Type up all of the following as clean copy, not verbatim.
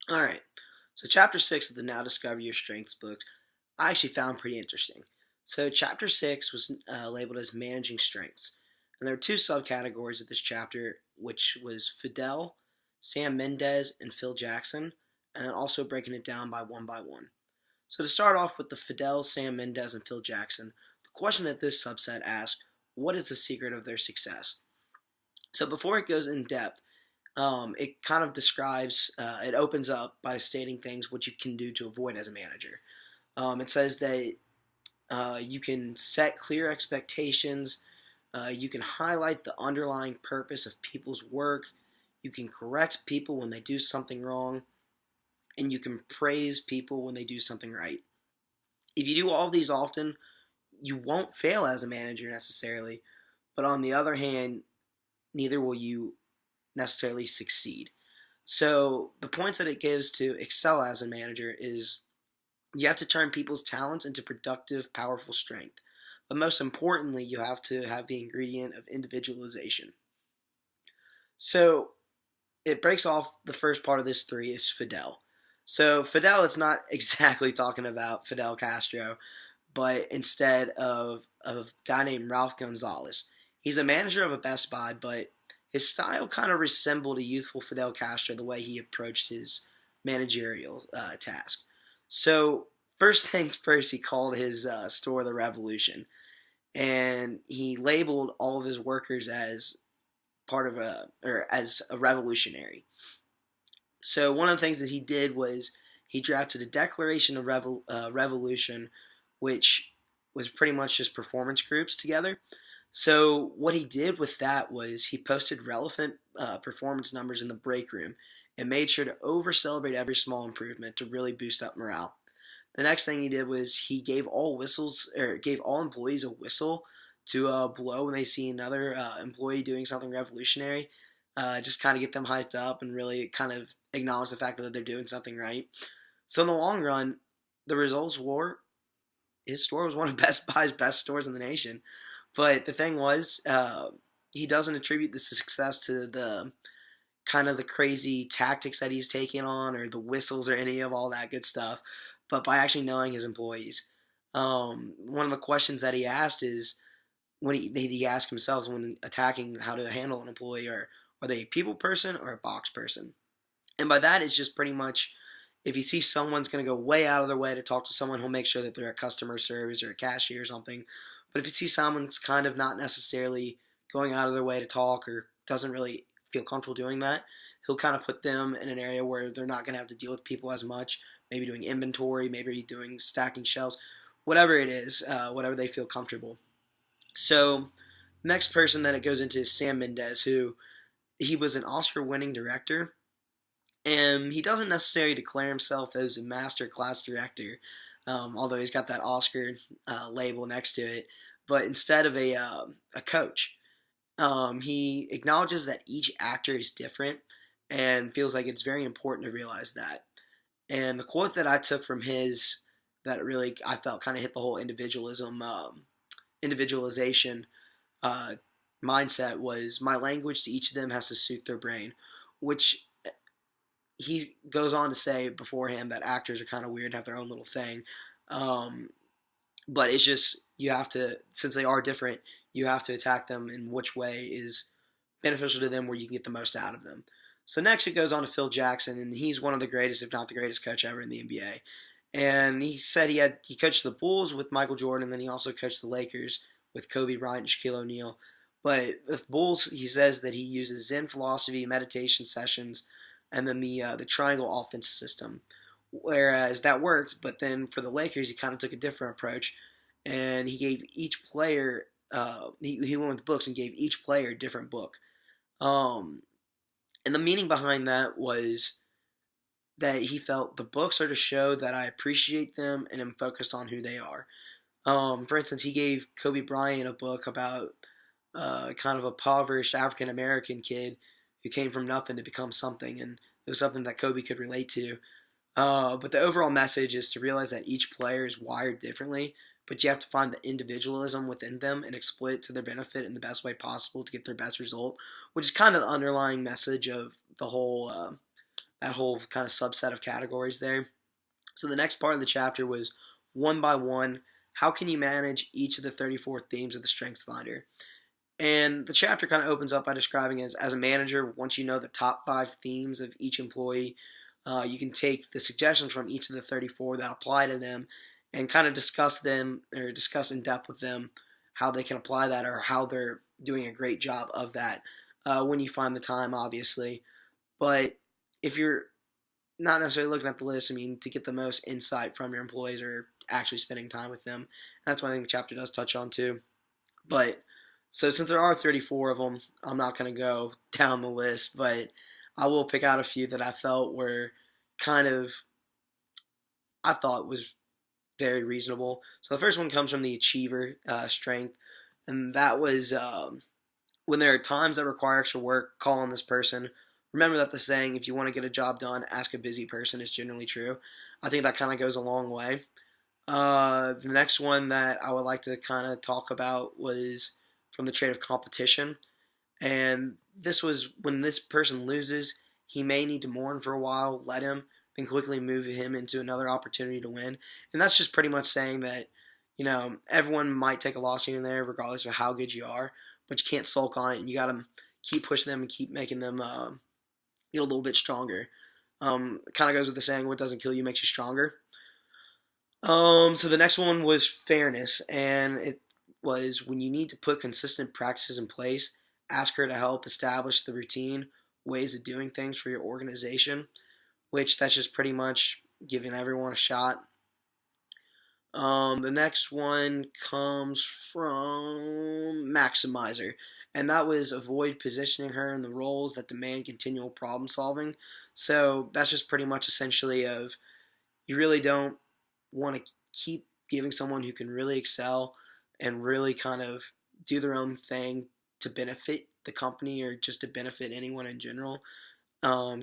All right. So, chapter 6 of the Now Discover Your Strengths book, I actually found pretty interesting. So, chapter 6 was labeled as Managing Strengths. And there were two subcategories of this chapter, which was Fidel, Sam Mendez, and Phil Jackson, and also breaking it down by one. So, to start off with the Fidel, Sam Mendez, and Phil Jackson, the question that this subset asked, what is the secret of their success? So, before it goes in depth, it kind of describes, it opens up by stating things what you can do to avoid as a manager. It says that you can set clear expectations, you can highlight the underlying purpose of people's work, you can correct people when they do something wrong, and you can praise people when they do something right. If you do all of these often, you won't fail as a manager necessarily, but on the other hand, neither will you necessarily succeed. So the points that it gives to excel as a manager is you have to turn people's talents into productive, powerful strength. But most importantly, you have to have the ingredient of individualization. So it breaks off the first part of this three is Fidel. So Fidel, it's not exactly talking about Fidel Castro, but instead of a guy named Ralph Gonzalez. He's a manager of a Best Buy, but his style kind of resembled a youthful Fidel Castro, the way he approached his managerial task. So, first things first, he called his store the Revolution, and he labeled all of his workers as part of as a revolutionary. So, one of the things that he did was he drafted a Declaration of Revolution, which was pretty much just performance groups together. So what he did with that was he posted relevant performance numbers in the break room and made sure to over celebrate every small improvement to really boost up morale. The next thing he did was he gave all employees a whistle to blow when they see another employee doing something revolutionary. Just kind of get them hyped up and really kind of acknowledge the fact that they're doing something right. So in the long run, the results were his store was one of Best Buy's best stores in the nation. But the thing was, he doesn't attribute the success to the kind of the crazy tactics that he's taking on or the whistles or any of all that good stuff, but by actually knowing his employees. One of the questions that he asked is when he asked himself when attacking how to handle an employee, or are they a people person or a box person? And by that, it's just pretty much if you see someone's going to go way out of their way to talk to someone, he'll make sure that they're a customer service or a cashier or something. But if you see someone's kind of not necessarily going out of their way to talk or doesn't really feel comfortable doing that, he'll kind of put them in an area where they're not going to have to deal with people as much. Maybe doing inventory, maybe doing stacking shelves, whatever it is, whatever they feel comfortable. So, next person that it goes into is Sam Mendez, who he was an Oscar-winning director, and he doesn't necessarily declare himself as a master class director, although he's got that Oscar label next to it. But instead of a coach, he acknowledges that each actor is different and feels like it's very important to realize that. And the quote that I took from his that really I felt kind of hit the whole individualization uh, mindset was, "My language to each of them has to suit their brain," which he goes on to say beforehand that actors are kind of weird, have their own little thing. Um, but it's just you have to, since they are different, you have to attack them in which way is beneficial to them, where you can get the most out of them. So next it goes on to Phil Jackson, and he's one of the greatest, if not the greatest, coach ever in the NBA. And he said he coached the Bulls with Michael Jordan, and then he also coached the Lakers with Kobe Bryant and Shaquille O'Neal. But with Bulls, he says that he uses Zen philosophy, meditation sessions, and then the triangle offense system. Whereas that worked, but then for the Lakers, he kind of took a different approach, and he gave each player he went with books and gave each player a different book. Um, and the meaning behind that was that he felt the books are to show that I appreciate them and am focused on who they are. For instance, he gave Kobe Bryant a book about kind of a impoverished African American kid who came from nothing to become something, and it was something that Kobe could relate to. But the overall message is to realize that each player is wired differently, but you have to find the individualism within them and exploit it to their benefit in the best way possible to get their best result, which is kind of the underlying message of the whole that whole kind of subset of categories there. So the next part of the chapter was one by one, how can you manage each of the 34 themes of the Strengths Finder? And the chapter kind of opens up by describing as a manager, once you know the top 5 themes of each employee, you can take the suggestions from each of the 34 that apply to them and kind of discuss them or discuss in depth with them how they can apply that or how they're doing a great job of that when you find the time, obviously. But if you're not necessarily looking at the list, I mean, to get the most insight from your employees or actually spending time with them, that's one thing the chapter does touch on too. But so since there are 34 of them, I'm not going to go down the list, but I will pick out a few that I felt were kind of, I thought was very reasonable. So the first one comes from the achiever strength, and that was when there are times that require extra work, call on this person. Remember that the saying, if you want to get a job done, ask a busy person, is generally true. I think that kind of goes a long way. The next one that I would like to kind of talk about was from the trait of competition. And this was when this person loses, he may need to mourn for a while, let him, then quickly move him into another opportunity to win. And that's just pretty much saying that, everyone might take a loss here and there, regardless of how good you are, but you can't sulk on it, and you got to keep pushing them and keep making them get a little bit stronger. It kind of goes with the saying, what doesn't kill you makes you stronger. So the next one was fairness, and it was when you need to put consistent practices in place, ask her to help establish the routine, ways of doing things for your organization, which that's just pretty much giving everyone a shot. The next one comes from Maximizer, and that was avoid positioning her in the roles that demand continual problem solving. So that's just pretty much essentially of you really don't want to keep giving someone who can really excel and really kind of do their own thing to benefit the company or just to benefit anyone in general.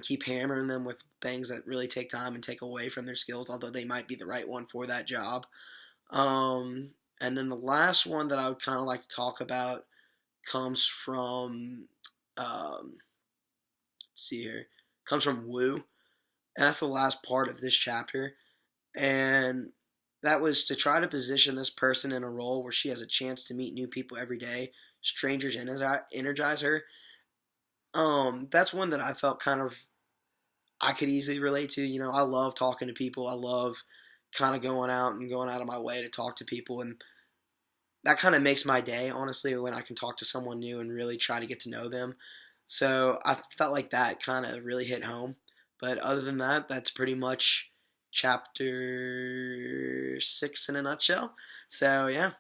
Keep hammering them with things that really take time and take away from their skills, although they might be the right one for that job. And then the last one that I would kind of like to talk about comes from, let's see here, comes from Wu, and that's the last part of this chapter. And that was to try to position this person in a role where she has a chance to meet new people every day. Strangers energize her. That's one that I felt kind of I could easily relate to. I love talking to people. I love kind of going out of my way to talk to people, and that kind of makes my day, honestly, when I can talk to someone new and really try to get to know them. So I felt like that kind of really hit home. But other than that, that's pretty much chapter 6 in a nutshell. So yeah,